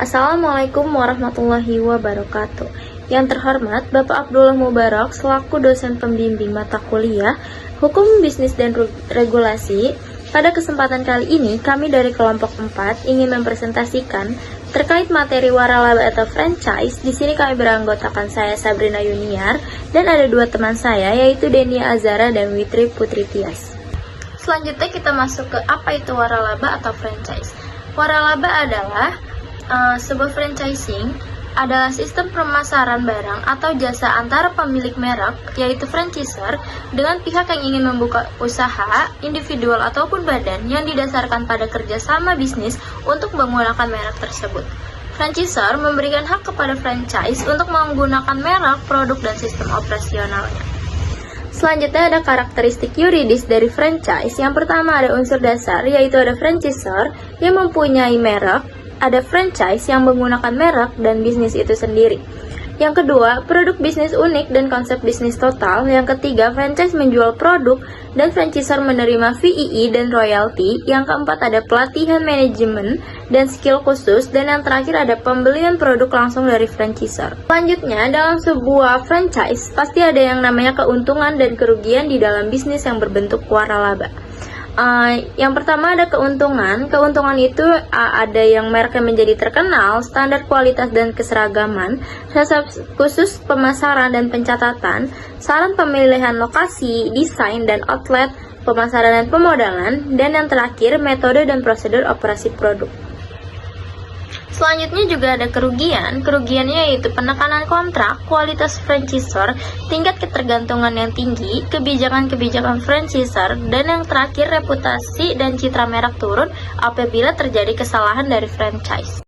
Assalamualaikum warahmatullahi wabarakatuh. Yang terhormat Bapak Abdullah Mubarak selaku dosen pembimbing mata kuliah Hukum Bisnis dan Regulasi. Pada kesempatan kali ini kami dari kelompok 4 ingin mempresentasikan terkait materi waralaba atau franchise. Di sini kami beranggotakan saya Sabrina Yuniar dan ada dua teman saya yaitu Denia Azara dan Witri Putri Tias. Selanjutnya kita masuk ke apa itu waralaba atau franchise. Waralaba adalah sebuah franchising adalah sistem pemasaran barang atau jasa antara pemilik merek, yaitu franchisor, dengan pihak yang ingin membuka usaha, individual ataupun badan yang didasarkan pada kerjasama bisnis untuk menggunakan merek tersebut. Franchisor memberikan hak kepada franchise untuk menggunakan merek, produk, dan sistem operasionalnya. Selanjutnya ada karakteristik yuridis dari franchise. Yang pertama ada unsur dasar, yaitu ada franchisor yang mempunyai merek, ada franchise yang menggunakan merek dan bisnis itu sendiri. Yang kedua, produk bisnis unik dan konsep bisnis total. Yang ketiga, franchise menjual produk dan franchisor menerima VII dan royalti. Yang keempat, ada pelatihan manajemen dan skill khusus. Dan yang terakhir, ada pembelian produk langsung dari franchisor. Selanjutnya, dalam sebuah franchise, pasti ada yang namanya keuntungan dan kerugian di dalam bisnis yang berbentuk waralaba. Yang pertama ada keuntungan. Keuntungan itu ada yang mereknya menjadi terkenal, standar kualitas dan keseragaman, jasa khusus pemasaran dan pencatatan, saran pemilihan lokasi, desain dan outlet, pemasaran dan pemodalan, dan yang terakhir metode dan prosedur operasi produk. Selanjutnya juga ada kerugian. Kerugiannya yaitu penekanan kontrak, kualitas franchisor, tingkat ketergantungan yang tinggi, kebijakan-kebijakan franchisor, dan yang terakhir reputasi dan citra merek turun apabila terjadi kesalahan dari franchise.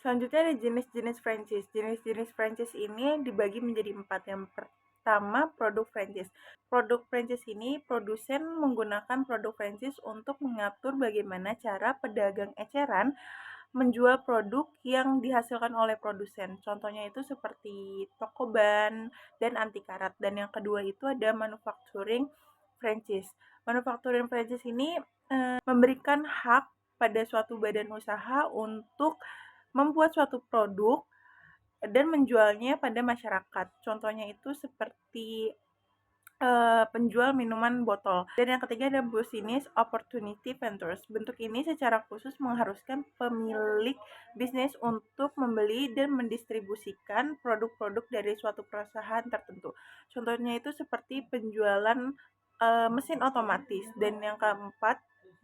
Selanjutnya ada jenis-jenis franchise. Jenis-jenis franchise ini dibagi menjadi 4. Yang pertama, produk franchise. Produk franchise ini produsen menggunakan produk franchise untuk mengatur bagaimana cara pedagang eceran menjual produk yang dihasilkan oleh produsen. Contohnya itu seperti toko ban dan anti karat. Dan yang kedua itu ada manufacturing franchise. Manufacturing franchise ini memberikan hak pada suatu badan usaha untuk membuat suatu produk dan menjualnya pada masyarakat. Contohnya itu seperti penjual minuman botol. Dan yang ketiga ada business opportunity ventures. Bentuk ini secara khusus mengharuskan pemilik bisnis untuk membeli dan mendistribusikan produk-produk dari suatu perusahaan tertentu. Contohnya itu seperti penjualan mesin otomatis. Dan yang keempat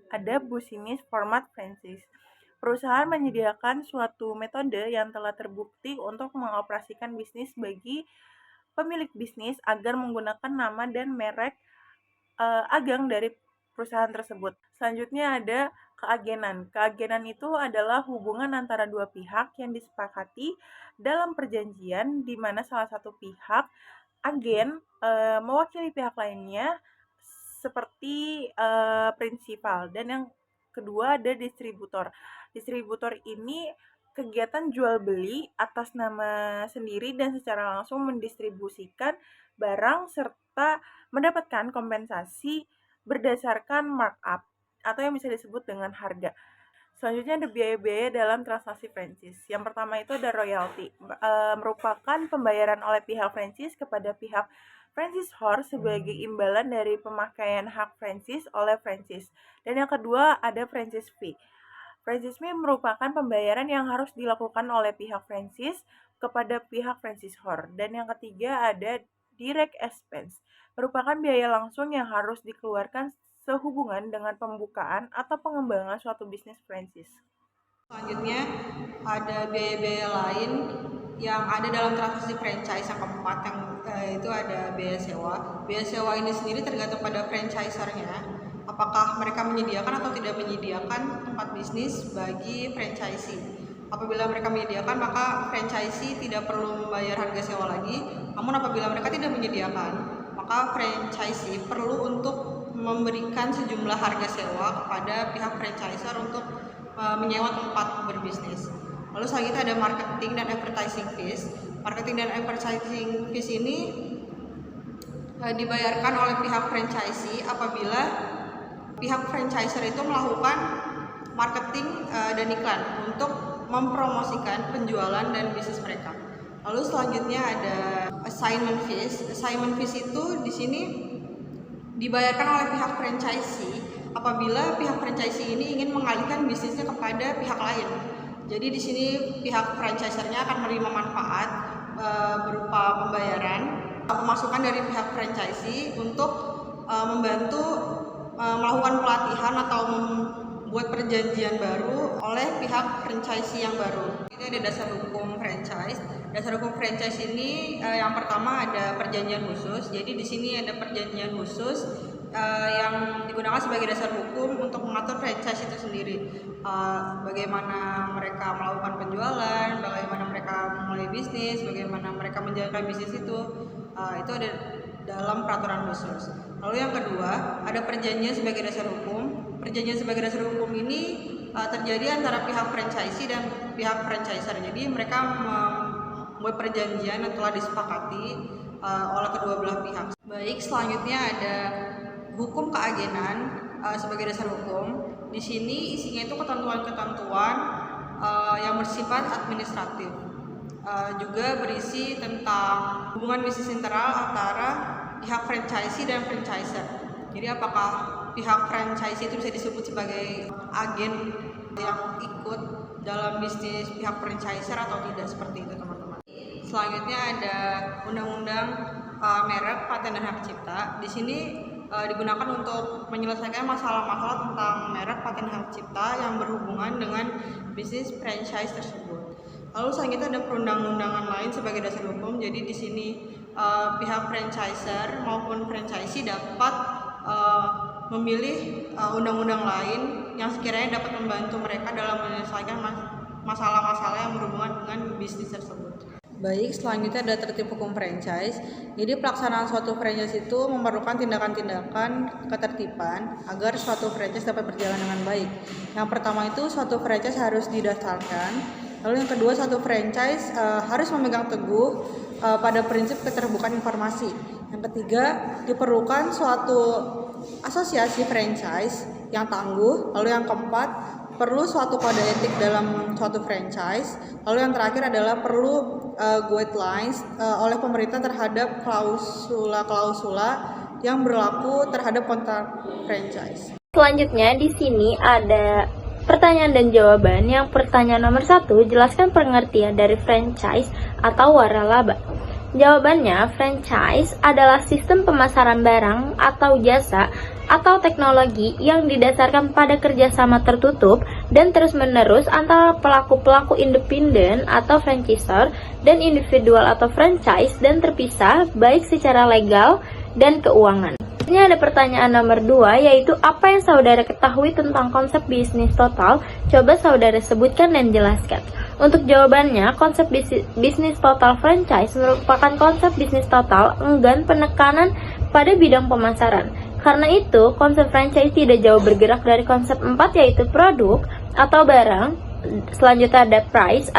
ada business format franchise. Perusahaan menyediakan suatu metode yang telah terbukti untuk mengoperasikan bisnis bagi pemilik bisnis agar menggunakan nama dan merek agang dari perusahaan tersebut. Selanjutnya ada keagenan. Keagenan itu adalah hubungan antara dua pihak yang disepakati dalam perjanjian di mana salah satu pihak agen mewakili pihak lainnya seperti prinsipal. Dan yang kedua ada distributor. Distributor ini kegiatan jual beli atas nama sendiri dan secara langsung mendistribusikan barang serta mendapatkan kompensasi berdasarkan markup atau yang bisa disebut dengan harga. Selanjutnya ada biaya-biaya dalam transaksi franchise. Yang pertama itu ada royalti, merupakan pembayaran oleh pihak franchise kepada pihak franchisor sebagai imbalan dari pemakaian hak franchise oleh franchise. Dan yang kedua ada franchise fee. Franchise fee merupakan pembayaran yang harus dilakukan oleh pihak franchise kepada pihak franchisor. Dan yang ketiga ada direct expense, merupakan biaya langsung yang harus dikeluarkan sehubungan dengan pembukaan atau pengembangan suatu bisnis franchise. Selanjutnya ada biaya-biaya lain yang ada dalam transaksi franchise. Yang keempat yang itu ada biaya sewa. Biaya sewa ini sendiri tergantung pada franchisornya, apakah mereka menyediakan atau tidak menyediakan tempat bisnis bagi franchisee. Apabila mereka menyediakan, maka franchisee tidak perlu membayar harga sewa lagi. Namun apabila mereka tidak menyediakan, maka franchisee perlu untuk memberikan sejumlah harga sewa kepada pihak franchisor untuk menyewa tempat berbisnis. Lalu selanjutnya ada marketing dan advertising fees. Marketing dan advertising fees ini dibayarkan oleh pihak franchisee apabila pihak franchisor itu melakukan marketing dan iklan untuk mempromosikan penjualan dan bisnis mereka. Lalu selanjutnya ada assignment fees. Assignment fees itu di sini dibayarkan oleh pihak franchisee apabila pihak franchisee ini ingin mengalihkan bisnisnya kepada pihak lain. Jadi di sini pihak franchisernya akan menerima manfaat berupa pembayaran pemasukan dari pihak franchisee untuk membantu melakukan pelatihan atau membuat perjanjian baru oleh pihak franchisee yang baru. Ini ada dasar hukum franchise. Dasar hukum franchise ini yang pertama ada perjanjian khusus. Jadi di sini ada perjanjian khusus yang digunakan sebagai dasar hukum untuk mengatur franchise itu sendiri. Bagaimana mereka melakukan penjualan, bagaimana mereka memulai bisnis, bagaimana mereka menjalankan bisnis itu ada dalam peraturan khusus. Lalu yang kedua, ada perjanjian sebagai dasar hukum. Perjanjian sebagai dasar hukum ini terjadi antara pihak franchisee dan pihak franchiser. Jadi mereka membuat perjanjian yang telah disepakati oleh kedua belah pihak. Baik, selanjutnya ada hukum keagenan sebagai dasar hukum. Di sini isinya itu ketentuan-ketentuan yang bersifat administratif. Juga berisi tentang hubungan bisnis internal antara pihak franchisee dan franchiser. Jadi apakah pihak franchisee itu bisa disebut sebagai agen yang ikut dalam bisnis pihak franchiser atau tidak, seperti itu teman-teman. Selanjutnya ada undang-undang merek, paten dan hak cipta. Di sini digunakan untuk menyelesaikan masalah-masalah tentang merek, paten, hak cipta yang berhubungan dengan bisnis franchise tersebut. Lalu selanjutnya ada perundang-undangan lain sebagai dasar hukum. Jadi di sini pihak franchiser maupun franchisee dapat memilih undang-undang lain yang sekiranya dapat membantu mereka dalam menyelesaikan masalah-masalah yang berhubungan dengan bisnis tersebut. Baik, selanjutnya ada tertib hukum franchise. Jadi pelaksanaan suatu franchise itu memerlukan tindakan-tindakan ketertiban agar suatu franchise dapat berjalan dengan baik. Yang pertama itu suatu franchise harus didaftarkan. Lalu yang kedua, suatu franchise harus memegang teguh pada prinsip keterbukaan informasi. Yang ketiga, diperlukan suatu asosiasi franchise yang tangguh. Lalu yang keempat, perlu suatu kode etik dalam suatu franchise. Lalu yang terakhir adalah perlu guidelines oleh pemerintah terhadap klausula-klausula yang berlaku terhadap kontrak franchise. Selanjutnya di sini ada pertanyaan dan jawaban. Yang pertanyaan nomor 1, jelaskan pengertian dari franchise atau waralaba. Jawabannya, franchise adalah sistem pemasaran barang atau jasa atau teknologi yang didasarkan pada kerjasama tertutup dan terus-menerus antara pelaku-pelaku independen atau franchisor dan individual atau franchise dan terpisah baik secara legal dan keuangan. Ini ada pertanyaan nomor 2, yaitu apa yang saudara ketahui tentang konsep bisnis total? Coba saudara sebutkan dan jelaskan. Untuk jawabannya, konsep bisnis total franchise merupakan konsep bisnis total enggan penekanan pada bidang pemasaran. Karena itu, konsep franchise tidak jauh bergerak dari konsep 4, yaitu produk atau barang. Selanjutnya ada price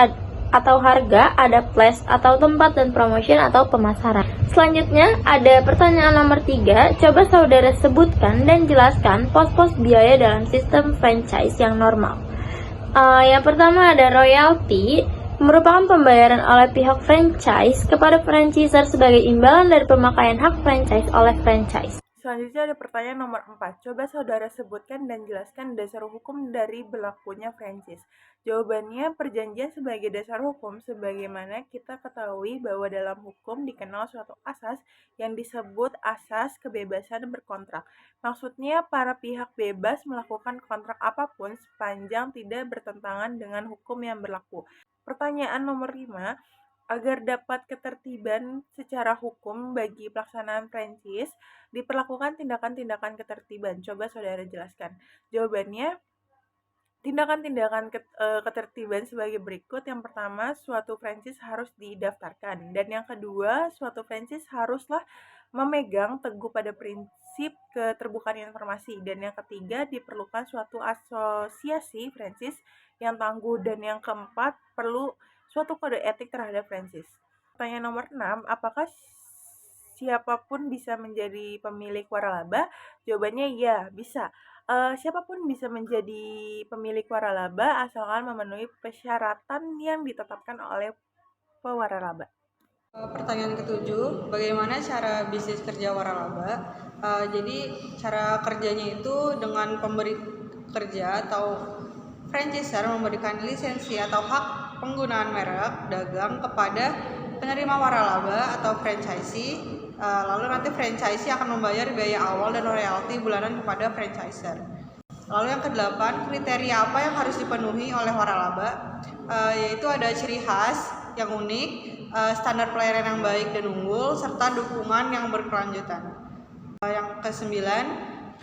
atau harga, ada place atau tempat, dan promotion atau pemasaran. Selanjutnya ada pertanyaan nomor 3, coba saudara sebutkan dan jelaskan pos-pos biaya dalam sistem franchise yang normal. Yang pertama ada royalti, merupakan pembayaran oleh pihak franchise kepada franchisor sebagai imbalan dari pemakaian hak franchise oleh franchise. Selanjutnya ada pertanyaan nomor 4. Coba saudara sebutkan dan jelaskan dasar hukum dari berlakunya franchise. Jawabannya, perjanjian sebagai dasar hukum. Sebagaimana kita ketahui bahwa dalam hukum dikenal suatu asas yang disebut asas kebebasan berkontrak. Maksudnya para pihak bebas melakukan kontrak apapun sepanjang tidak bertentangan dengan hukum yang berlaku. Pertanyaan nomor 5. Agar dapat ketertiban secara hukum bagi pelaksanaan franchise, diperlakukan tindakan-tindakan ketertiban. Coba saudara jelaskan. Jawabannya, tindakan-tindakan ketertiban sebagai berikut. Yang pertama, suatu franchise harus didaftarkan. Dan yang kedua, suatu franchise haruslah memegang teguh pada prinsip keterbukaan informasi. Dan yang ketiga, diperlukan suatu asosiasi franchise yang tangguh. Dan yang keempat, perlu suatu kode etik terhadap franchise. Pertanyaan nomor 6, apakah siapapun bisa menjadi pemilik waralaba? Jawabannya ya, bisa. Siapapun bisa menjadi pemilik waralaba asalkan memenuhi persyaratan yang ditetapkan oleh pewaralaba. Pertanyaan ketujuh, bagaimana cara bisnis kerja waralaba? Jadi cara kerjanya itu dengan pemberi kerja atau franchiser memberikan lisensi atau hak penggunaan merek dagang kepada penerima waralaba atau franchisee. Lalu nanti franchisee akan membayar biaya awal dan royalti bulanan kepada franchiser. Lalu yang kedelapan, kriteria apa yang harus dipenuhi oleh waralaba? Yaitu ada ciri khas yang unik, standar pelayanan yang baik dan unggul, serta dukungan yang berkelanjutan. Yang kesembilan,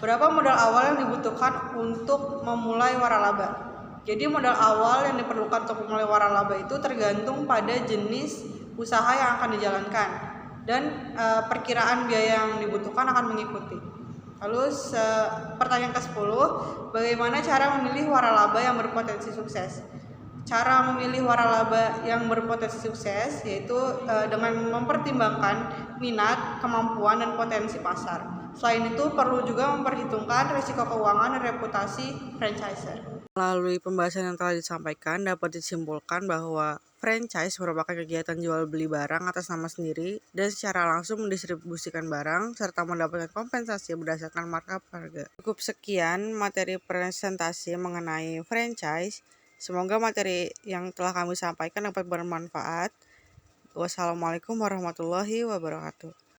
berapa modal awal yang dibutuhkan untuk memulai waralaba? Jadi modal awal yang diperlukan untuk memulai waralaba itu tergantung pada jenis usaha yang akan dijalankan dan perkiraan biaya yang dibutuhkan akan mengikuti. Lalu pertanyaan ke-10, bagaimana cara memilih waralaba yang berpotensi sukses? Cara memilih waralaba yang berpotensi sukses yaitu dengan mempertimbangkan minat, kemampuan, dan potensi pasar. Selain itu, perlu juga memperhitungkan risiko keuangan dan reputasi franchiser. Melalui pembahasan yang telah disampaikan, dapat disimpulkan bahwa franchise merupakan kegiatan jual beli barang atas nama sendiri dan secara langsung mendistribusikan barang serta mendapatkan kompensasi berdasarkan markup harga. Cukup sekian materi presentasi mengenai franchise. Semoga materi yang telah kami sampaikan dapat bermanfaat. Wassalamualaikum warahmatullahi wabarakatuh.